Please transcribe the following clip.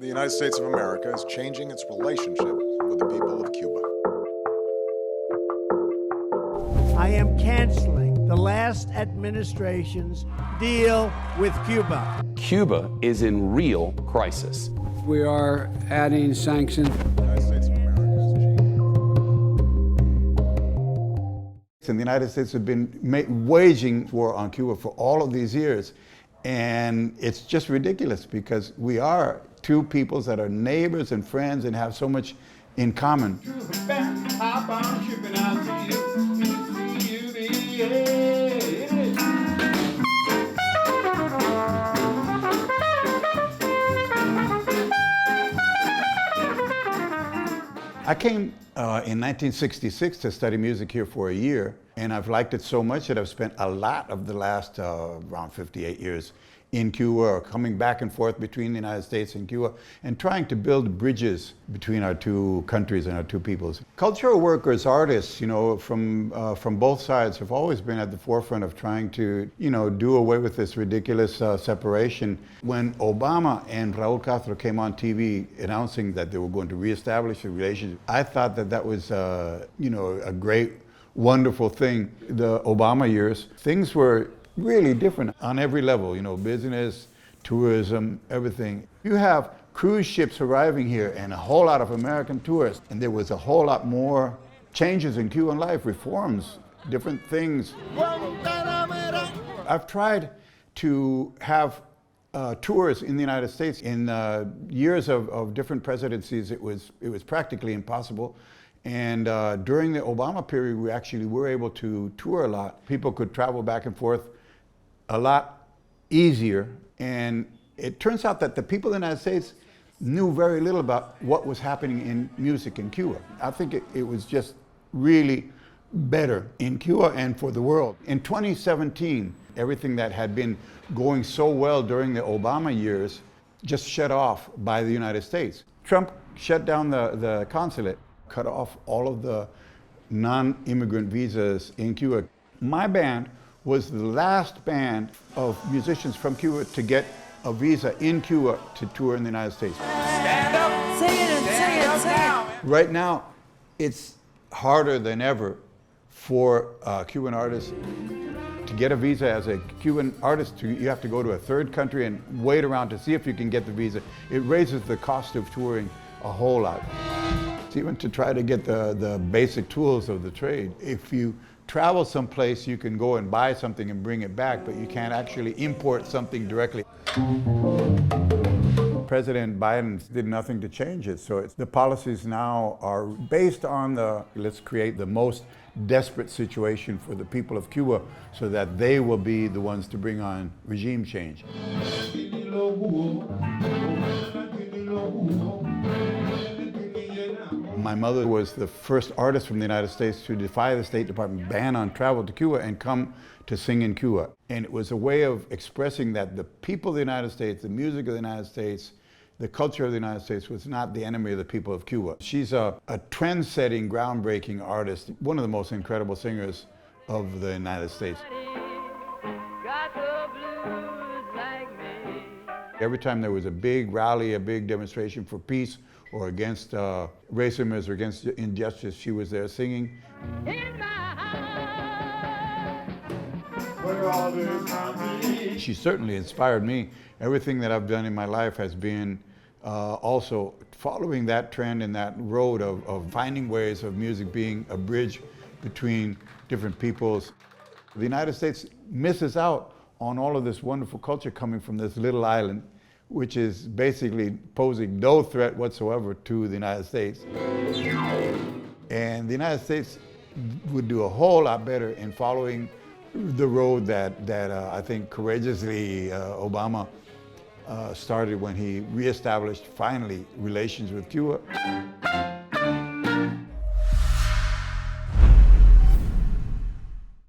The United States of America is changing its relationship with the people of Cuba. I am canceling the last administration's deal with Cuba. Cuba is in real crisis. We are adding sanctions. The United States of America is changing. And the United States have been waging war on Cuba for all of these years. And it's just ridiculous because we are two peoples that are neighbors and friends and have so much in common. I came in 1966 to study music here for a year, and I've liked it so much that I've spent a lot of the last around 58 years in Cuba, or coming back and forth between the United States and Cuba, and trying to build bridges between our two countries and our two peoples. Cultural workers, artists, from both sides have always been at the forefront of trying to, do away with this ridiculous separation. When Obama and Raúl Castro came on TV announcing that they were going to reestablish the relationship, I thought that was, a great, wonderful thing. The Obama years, things were really different on every level, business, tourism, everything. You have cruise ships arriving here and a whole lot of American tourists, and there was a whole lot more changes in Cuban life, reforms, different things. I've tried to have tours in the United States. In years of different presidencies, it was practically impossible. And during the Obama period, we actually were able to tour a lot. People could travel back and forth a lot easier. And it turns out that the people in the United States knew very little about what was happening in music in Cuba. I think it was just really better in Cuba and for the world. In 2017, everything that had been going so well during the Obama years just shut off by the United States. Trump shut down the consulate, cut off all of the non-immigrant visas in Cuba. My band was the last band of musicians from Cuba to get a visa in Cuba to tour in the United States. Stand up. Sing it and sing it, sing it. Right now, it's harder than ever for Cuban artists to get a visa. As a Cuban artist, you have to go to a third country and wait around to see if you can get the visa. It raises the cost of touring a whole lot. Even to try to get the basic tools of the trade. If you travel someplace, you can go and buy something and bring it back, but you can't actually import something directly. President Biden did nothing to change it, so the policies now are based on let's create the most desperate situation for the people of Cuba so that they will be the ones to bring on regime change. My mother was the first artist from the United States to defy the State Department ban on travel to Cuba and come to sing in Cuba. And it was a way of expressing that the people of the United States, the music of the United States, the culture of the United States was not the enemy of the people of Cuba. She's a trend-setting, groundbreaking artist, one of the most incredible singers of the United States. Every time there was a big rally, a big demonstration for peace or against racism or against injustice, she was there singing. She certainly inspired me. Everything that I've done in my life has been also following that trend and that road of finding ways of music being a bridge between different peoples. The United States misses out on all of this wonderful culture coming from this little island, which is basically posing no threat whatsoever to the United States. And the United States would do a whole lot better in following the road that I think courageously Obama started when he reestablished finally relations with Cuba.